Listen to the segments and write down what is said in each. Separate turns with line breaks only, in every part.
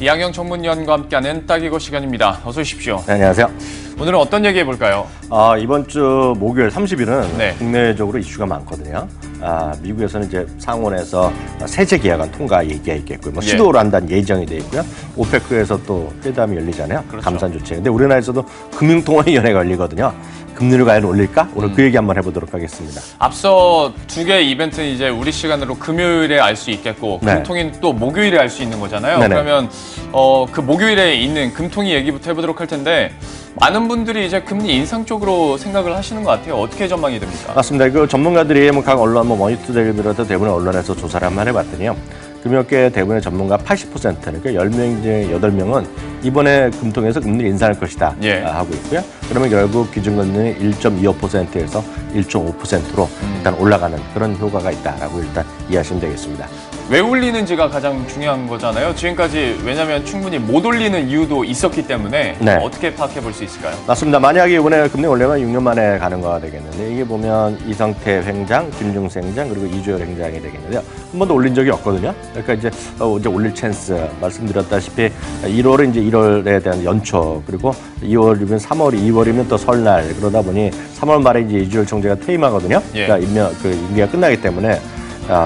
이학영 전문위원과 함께하는 딱이거 시간입니다. 어서 오십시오.
네, 안녕하세요.
오늘은 어떤 얘기 해볼까요?
이번 주 목요일 30일은
네.
국내적으로 이슈가 많거든요. 미국에서는 이제 상원에서 세제 계약안 통과 얘기가 있겠고요.
예.
시도를 한다는 예정이 돼 있고요. 오페크에서 또 회담이 열리잖아요.
그렇죠.
감산 조치. 근데 우리나라에서도 금융통화위원회가 열리거든요. 금리를 과연 올릴까? 오늘 그 얘기 한번 해보도록 하겠습니다.
앞서 두 개의 이벤트는 이제 우리 시간으로 금요일에 알 수 있겠고
네.
금통위는 또 목요일에 알 수 있는 거잖아요.
네네.
그러면 그 목요일에 있는 금통위 얘기부터 해보도록 할 텐데 많은 분들이 이제 금리 인상 쪽으로 생각을 하시는 것 같아요. 어떻게 전망이 됩니까?
맞습니다. 그 전문가들이 각 언론, 머니투데이를 비롯해 대부분의 언론에서 조사를 한번 해봤더니요. 금융업계 대부분의 전문가 80%, 그러니까 10명 중에 8명은 이번에 금통에서 금리 인상할 것이다
예.
하고 있고요. 그러면 결국 기준금리는 1.25%에서 1.5%로 일단 올라가는 그런 효과가 있다라고 일단 이해하시면 되겠습니다.
왜 올리는지가 가장 중요한 거잖아요. 지금까지 왜냐하면 충분히 못 올리는 이유도 있었기 때문에
네.
어떻게 파악해 볼 수 있을까요?
맞습니다. 만약에 이번에 금리 올리면 6년 만에 가는 거가 되겠는데 이게 보면 이성태 행장, 김중세 행장 그리고 이주열 행장이 되겠는데요. 한 번도 올린 적이 없거든요. 그러니까 이제 올릴 찬스 말씀드렸다시피 1월은 이제 1월에 대한 연초 그리고 2월이면 3월, 2월이면 또 설날 그러다 보니 3월 말에 이제 이주열 총재가 퇴임하거든요.
예.
그러니까 임기가 끝나기 때문에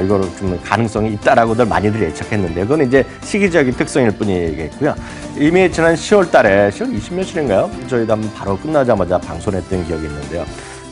이거를 좀 가능성이 있다라고들 많이들 예측했는데 그건 이제 시기적인 특성일 뿐이겠고요. 이미 지난 10월 달에 10월 20며칠인가요? 저희도 한번 바로 끝나자마자 방송했던 기억이 있는데요.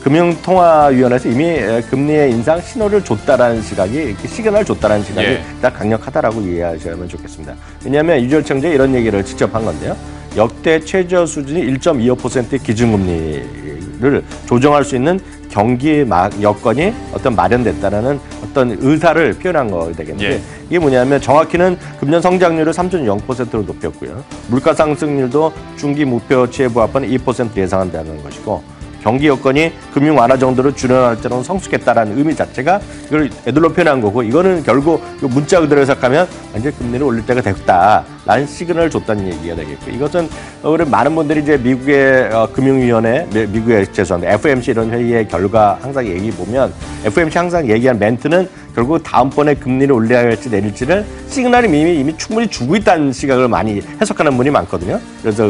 금융통화위원회에서 이미 금리의 인상 신호를 줬다라는 시각이 시그널을 줬다라는 시각이
예.
딱 강력하다라고 이해하시면 좋겠습니다. 왜냐하면 이주열 총재 이런 얘기를 직접 한 건데요. 역대 최저 수준이 1.25%의 기준금리를 조정할 수 있는 경기 여건이 마련됐다라는 어떤 의사를 표현한 거 되겠는데
예.
이게 뭐냐면 정확히는 금년 성장률을 3.0%로 높였고요. 물가 상승률도 중기 목표치에 부합하는 2% 예상한다는 것이고 경기 여건이 금융 완화 정도로 줄여날 때는 성숙했다라는 의미 자체가 이걸 애들로 표현한 거고 이거는 결국 문자 그대로 해석하면 이제 금리를 올릴 때가 됐다라는 시그널을 줬다는 얘기가 되겠고 이것은 우리 많은 분들이 이제 미국의 금융위원회, 미국의 죄송합니다 FOMC 이런 회의의 결과 항상 얘기 보면 FOMC 항상 얘기한 멘트는 결국 다음번에 금리를 올려야 할지 내릴지를 시그널이 이미 충분히 주고 있다는 시각을 많이 해석하는 분이 많거든요. 그래서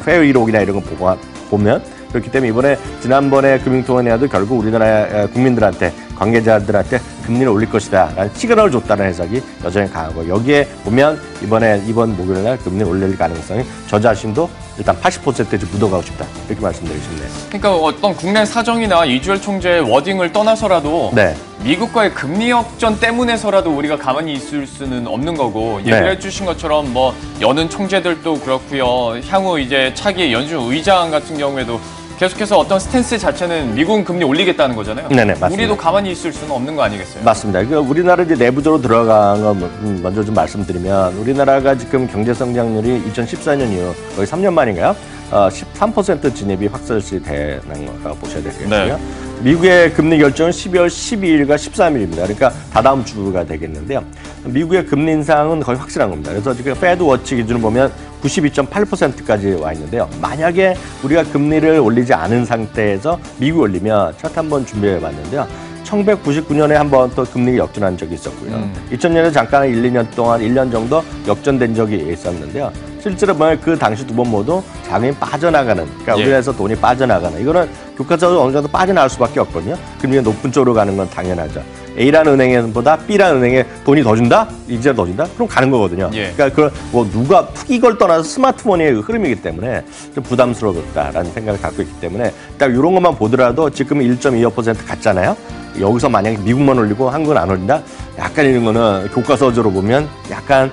회의 기록이나 이런 거 보면 그렇기 때문에 이번에 지난번에 금융통화위원회도 결국 우리나라 국민들한테 관계자들한테 금리를 올릴 것이다 라는 시그널을 줬다는 해석이 여전히 강하고 여기에 보면 이번 목요일 날 금리 올릴 가능성이 저 자신도 일단 80%에 묻어가고 싶다 이렇게 말씀드리고 싶네요.
그러니까 어떤 국내 사정이나 이주열 총재의 워딩을 떠나서라도
네.
미국과의 금리 역전 때문에서라도 우리가 가만히 있을 수는 없는 거고 얘기를
네.
해주신 것처럼 뭐 여는 총재들도 그렇고요. 향후 이제 차기 연준 의장 같은 경우에도 계속해서 어떤 스탠스 자체는 미국은 금리 올리겠다는 거잖아요.
네네, 맞습니다.
우리도 가만히 있을 수는 없는 거 아니겠어요?
맞습니다. 우리나라 이제 내부적으로 들어간 거 먼저 좀 말씀드리면 우리나라가 지금 경제 성장률이 2014년 이후 거의 3년 만인가요? 13% 진입이 확실시 되는 거라고 보셔야 되겠고요.
네.
미국의 금리 결정은 12월 12일과 13일입니다. 그러니까 다다음 주가 되겠는데요. 미국의 금리 인상은 거의 확실한 겁니다. 그래서 지금 패드 워치 기준을 보면 92.8%까지 와 있는데요. 만약에 우리가 금리를 올리지 않은 상태에서 미국이 올리면 차트 한번 준비해 봤는데요. 1999년에 한 번 또 금리 역전한 적이 있었고요. 2000년에 잠깐 1, 2년 동안 1년 정도 역전된 적이 있었는데요. 실제로 보면 그 당시 두 번 모두 자금이 빠져나가는, 그러니까
예.
우리나라에서 돈이 빠져나가는, 이거는 교과서도 어느 정도 빠져나갈 수밖에 없거든요. 금리가 높은 쪽으로 가는 건 당연하죠. A라는 은행보다 B라는 은행에 돈이 더 준다? 이자 더 준다? 그럼 가는 거거든요.
예.
그러니까 누가 이걸 떠나서 스마트폰의 흐름이기 때문에 좀 부담스럽다라는 생각을 갖고 있기 때문에 딱 이런 것만 보더라도 지금 1.25% 갔잖아요. 여기서 만약에 미국만 올리고 한국은 안 올린다? 약간 이런 거는 교과서적으로 보면 약간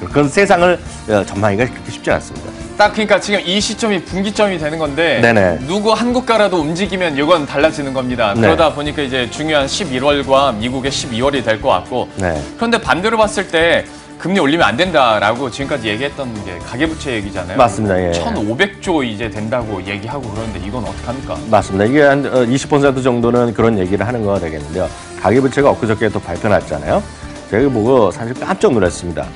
그런 세상을 전망하기가 그렇게 쉽지 않습니다.
딱 그러니까 지금 이 시점이 분기점이 되는 건데
네네.
누구 한 국가라도 움직이면 이건 달라지는 겁니다.
네.
그러다 보니까 이제 중요한 11월과 미국의 12월이 될 것 같고
네.
그런데 반대로 봤을 때 금리 올리면 안 된다라고 지금까지 얘기했던 게 가계부채 얘기잖아요.
맞습니다. 예.
1,500조 이제 된다고 얘기하고 그러는데 이건 어떡합니까?
맞습니다. 이게 한 20% 정도는 그런 얘기를 하는 거가 되겠는데요. 가계부채가 엊그저께 또 발표 났잖아요. 제가 보고 사실 깜짝 놀랐습니다.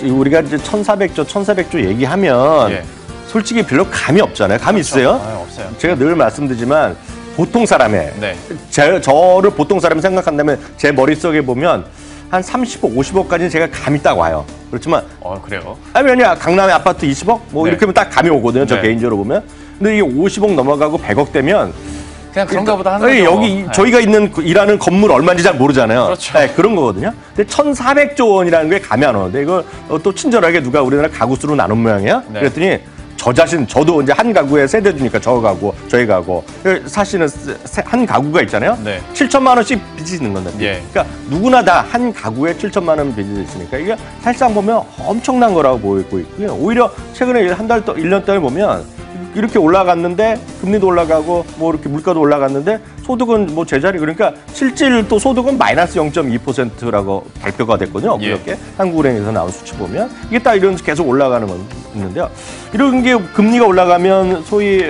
우리가 이제 1,400조 얘기하면
예.
솔직히 별로 감이 없잖아요. 감이
그렇죠.
있어요?
없어요.
제가 늘 말씀드리지만 보통 사람의
네.
저를 보통 사람 생각한다면 제 머릿속에 보면 한 30억, 50억까지는 제가 감이 딱 와요. 그렇지만
그래요?
왜냐 강남의 아파트 20억 뭐
네.
이렇게 하면 딱 감이 오거든요. 저
네.
개인적으로 보면. 근데 이게 50억 넘어가고 100억 되면
그냥 그런가 보다 하는 거죠.
여기
네.
저희가 일하는 건물 얼마인지 잘 모르잖아요.
그렇죠.
네, 그런 거거든요. 근데 1,400조 원이라는 게 감이 안 오는데 이거 또 친절하게 누가 우리나라 가구 수로 나눈 모양이야.
네.
그랬더니 저도 이제 한 가구에 세대 주니까 저 가구, 저희 가구. 사실은 한 가구가 있잖아요.
네.
7천만 원씩 빚이 있는 건데.
예.
그러니까 누구나 다 한 가구에 7천만 원 빚이 있으니까 이게 사실상 보면 엄청난 거라고 보이고 있고요. 오히려 최근에 한 달, 1년 동안 보면 이렇게 올라갔는데 금리도 올라가고 뭐 이렇게 물가도 올라갔는데 소득은 뭐 제자리 그러니까 실질 또 소득은 마이너스 0.2%라고 발표가 됐거든요.
예.
그렇게 한국은행에서 나온 수치 보면 이게 딱 이런 계속 올라가는 건 있는데요. 이런 게 금리가 올라가면 소위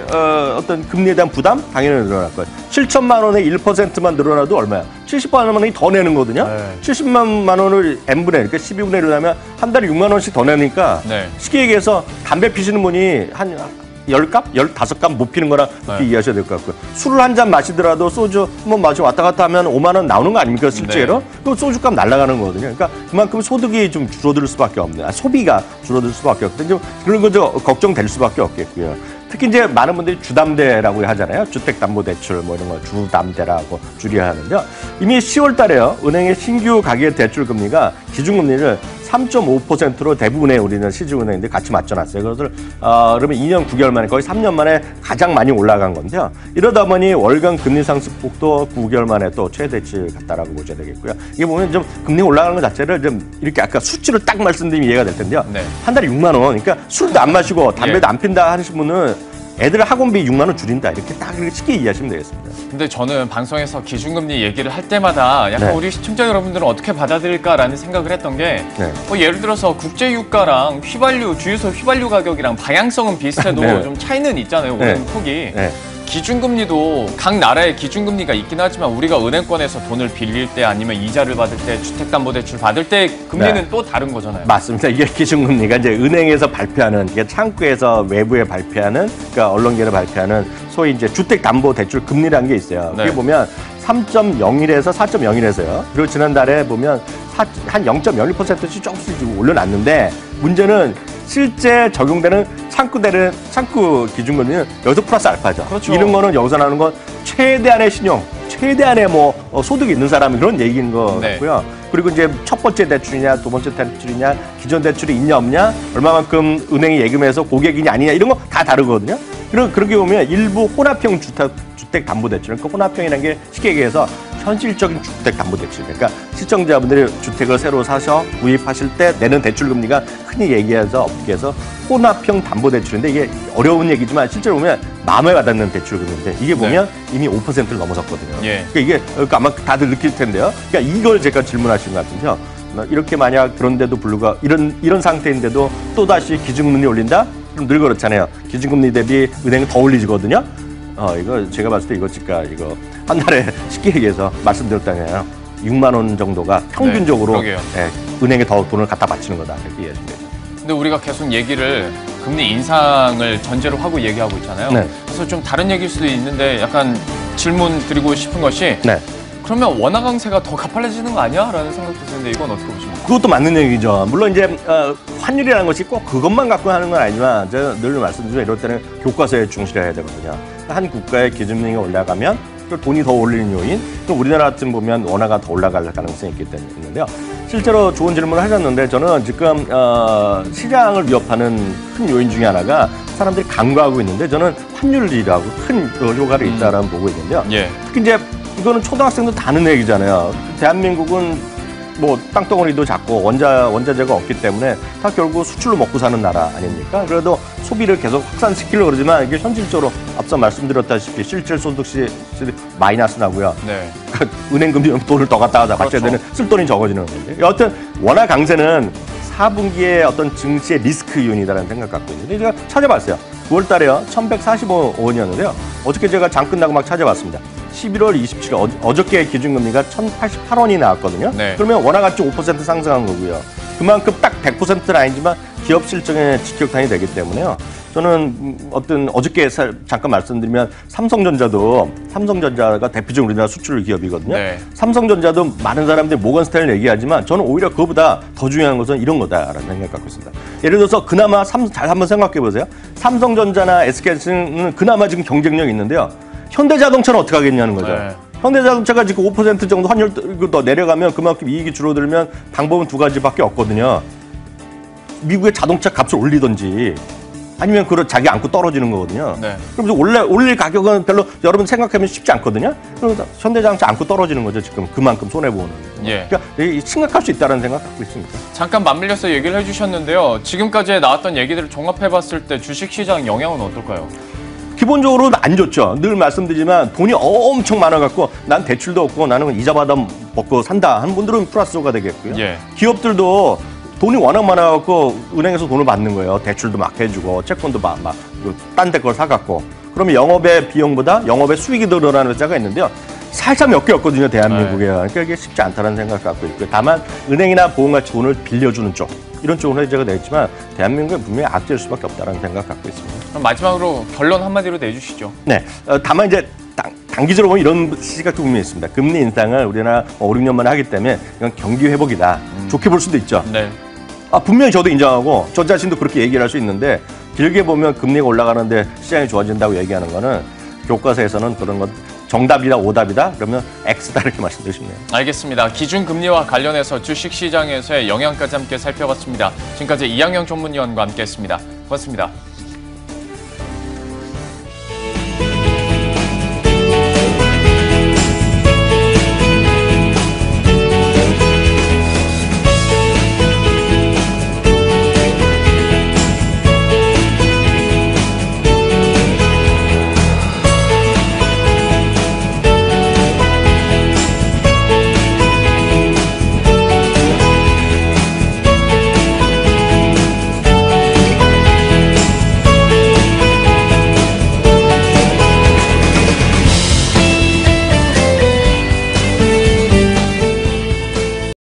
어떤 금리에 대한 부담 당연히 늘어날 거예요. 7천만 원에 1%만 늘어나도 얼마야? 70만 원이 더 내는 거거든요.
네.
70만 원을 n분의 그러니까 12분의 1로 하면 한 달에 6만 원씩 더 내니까
네.
쉽게 얘기해서 담배 피시는 분이 한 10갑? 15갑 못 피는 거랑 그렇게
네.
이해하셔야 될 것 같고요. 술을 한 잔 마시더라도 소주 한번 마시고 왔다 갔다 하면 5만 원 나오는 거 아닙니까, 실제로?
네.
그럼 소주값 날아가는 거거든요. 그러니까 그만큼 소득이 좀 줄어들 수밖에 없는, 소비가 줄어들 수밖에 없거든요. 좀 그런 거 좀 걱정될 수밖에 없겠고요. 특히 이제 많은 분들이 주담대라고 하잖아요. 주택담보대출 뭐 이런 거 주담대라고 줄여야 하는데요. 이미 10월 달에요. 은행의 신규 가계 대출 금리가 기준금리를 3.5%로 대부분의 우리는 시중은행들 같이 맞춰놨어요. 그래서 그러면 2년 9개월 만에 거의 3년 만에 가장 많이 올라간 건데요. 이러다 보니 월간 금리 상승폭도 9개월 만에 또 최대치를 갔다라고 보셔야 되겠고요. 이게 보면 좀 금리 올라가는 것 자체를 좀 이렇게 아까 수치로 딱 말씀드리면 이해가 될 텐데요.
네.
한 달에 6만 원. 그러니까 술도 안 마시고 담배도 안 핀다 하시는 분은 애들 학원비 6만 원 줄인다. 이렇게 딱 이렇게 쉽게 이해하시면 되겠습니다.
근데 저는 방송에서 기준금리 얘기를 할 때마다 약간
네.
우리 시청자 여러분들은 어떻게 받아들일까라는 생각을 했던 게
네.
예를 들어서 국제유가랑 휘발유, 주유소 휘발유 가격이랑 방향성은 비슷해도
네.
좀 차이는 있잖아요.
네.
은행 폭이.
네.
기준금리도 각 나라의 기준금리가 있긴 하지만 우리가 은행권에서 돈을 빌릴 때 아니면 이자를 받을 때 주택담보대출 받을 때 금리는
네.
또 다른 거잖아요.
맞습니다. 이게 기준금리가 이제 은행에서 발표하는, 이게 창구에서 외부에 발표하는, 그러니까 언론계를 발표하는 소위 이제 주택담보대출 금리라는 게 있어요.
네.
그게 보면 3.01에서 4.01에서요. 그리고 지난달에 보면 한 0.01%씩 조금씩 지금 올려놨는데 문제는 실제 적용되는 창구 기준금리는 여기서 플러스 알파죠.
그렇죠.
이런 거는 여기서 나오는 건 최대한의 신용, 최대한의 뭐 소득이 있는 사람 그런 얘기인 것
네.
같고요. 그리고 이제 첫 번째 대출이냐, 두 번째 대출이냐, 기존 대출이 있냐 없냐, 얼마만큼 은행이 예금해서 고객이냐 아니냐 이런 거 다 다르거든요. 그렇게 보면 일부 혼합형 주택담보대출, 그러니까 혼합형이라는 게 쉽게 얘기해서 현실적인 주택담보대출. 그러니까 시청자분들이 주택을 새로 사셔 구입하실 때 내는 대출금리가 흔히 얘기해서 업계에서 혼합형 담보대출인데 이게 어려운 얘기지만 실제로 보면 마음에 와닿는 대출금리인데 이게 보면 이미 5%를 넘어섰거든요.
예.
그러니까 이게 아마 다들 느낄 텐데요. 그러니까 이걸 제가 질문하신 것 같은데요. 이렇게 만약 그런데도 불구하고 이런 상태인데도 또다시 기준금리 올린다? 그럼 늘 그렇잖아요. 기준금리 대비 은행은 더 올리거든요. 이거 제가 봤을 때 이거 한 달에 쉽게 얘기해서 말씀드렸다면 6만 원 정도가 평균적으로
네,
은행에 더 돈을 갖다 바치는 거다. 이렇게 이해하시면 되죠.
근데 우리가 계속 얘기를 금리 인상을 전제로 하고 얘기하고 있잖아요.
네.
그래서 좀 다른 얘기일 수도 있는데 약간 질문 드리고 싶은 것이
네.
그러면 원화 강세가 더 가팔라지는 거 아니야? 라는 생각도 드는데 이건 어떻게 보십니까?
그것도 맞는 얘기죠. 물론 이제 환율이라는 것이 꼭 그것만 갖고 하는 건 아니지만 제가 늘 말씀드리면 이럴 때는 교과서에 충실해야 되거든요. 한 국가의 기준금리가 올라가면 또 돈이 더 올리는 요인, 또 우리나라 같은 보면 원화가 더 올라갈 가능성이 있기 때문에 있는데요. 실제로 좋은 질문을 하셨는데 저는 지금 시장을 위협하는 큰 요인 중에 하나가 사람들이 간과하고 있는데 저는 환율이라고 큰 효과를 있다라고 보고 있는데요.
예.
특히 이제 이거는 초등학생도 다 아는 얘기잖아요. 대한민국은 뭐 땅덩어리도 작고 원자재가 없기 때문에 다 결국 수출로 먹고 사는 나라 아닙니까? 그래도 소비를 계속 확산시키려고 그러지만 이게 현실적으로 앞서 말씀드렸다시피 실질 소득시 마이너스 나고요.
네.
그러니까 은행 금리 돈을 더 갖다 바쳐야
그렇죠.
되는 쓸 돈이 적어지는 건데. 여하튼 원화 강세는 4분기의 어떤 증시의 리스크 요인이라는 생각 갖고 있는데 제가 찾아봤어요. 9월 달에요. 1145원이었는데요. 어저께 제가 장 끝나고 막 찾아봤습니다. 11월 27일 어저께 기준금리가 1088원이 나왔거든요.
네.
그러면 원화가치 5% 상승한 거고요. 그만큼 딱 100%는 아니지만 기업 실적에 직격탄이 되기 때문에요. 저는 어저께 잠깐 말씀드리면 삼성전자가 대표적인 우리나라 수출 기업이거든요.
네.
삼성전자도 많은 사람들이 모건스탠을 얘기하지만 저는 오히려 그거보다 더 중요한 것은 이런 거다라는 생각 갖고 있습니다. 예를 들어서 그나마 잘 한번 생각해 보세요. 삼성전자나 SK는 그나마 지금 경쟁력이 있는데요. 현대자동차는 어떻게 하겠냐는 거죠.
네.
현대자동차가 지금 5% 정도 환율 더 내려가면 그만큼 이익이 줄어들면 방법은 두 가지밖에 없거든요. 미국의 자동차 값을 올리든지 아니면 자기 안고 떨어지는 거거든요.
네.
그럼 올릴 가격은 별로 여러분 생각하면 쉽지 않거든요. 그래서 현대자동차 안고 떨어지는 거죠. 지금 그만큼 손해보는.
예.
그러니까 심각할 수 있다는 생각 갖고 있습니다.
잠깐 맞물려서 얘기를 해주셨는데요. 지금까지 나왔던 얘기들을 종합해봤을 때 주식시장 영향은 어떨까요?
기본적으로 안 좋죠. 늘 말씀드리지만 돈이 엄청 많아갖고 난 대출도 없고 나는 이자 받아 먹고 산다 하는 분들은 플러스가 되겠고요.
예.
기업들도 돈이 워낙 많아갖고 은행에서 돈을 받는 거예요. 대출도 막 해주고 채권도 막 딴 데 걸 사갖고. 그러면 영업의 비용보다 영업의 수익이 늘어나는 회사가 있는데요. 살짝 몇 개였거든요, 대한민국에. 그러니까 이게 쉽지 않다는 생각 갖고 있고요. 다만 은행이나 보험같이 돈을 빌려주는 쪽 이런 쪽으로 해제가 되겠지만 대한민국은 분명히 악재일 수밖에 없다는 생각 갖고 있습니다.
그럼 마지막으로 결론 한마디로 내주시죠.
네, 다만 이제 단기적으로 보면 이런 시각도 분명히 있습니다. 금리 인상을 우리나라 5, 6년 만에 하기 때문에 이건 경기 회복이다. 좋게 볼 수도 있죠.
네.
분명히 저도 인정하고 저 자신도 그렇게 얘기를 할 수 있는데 길게 보면 금리가 올라가는데 시장이 좋아진다고 얘기하는 거는 교과서에서는 그런 건 정답이다 오답이다 그러면 X다 이렇게 말씀드리고 싶네요.
알겠습니다. 기준금리와 관련해서 주식시장에서의 영향까지 함께 살펴봤습니다. 지금까지 이항영 전문위원과 함께했습니다. 고맙습니다.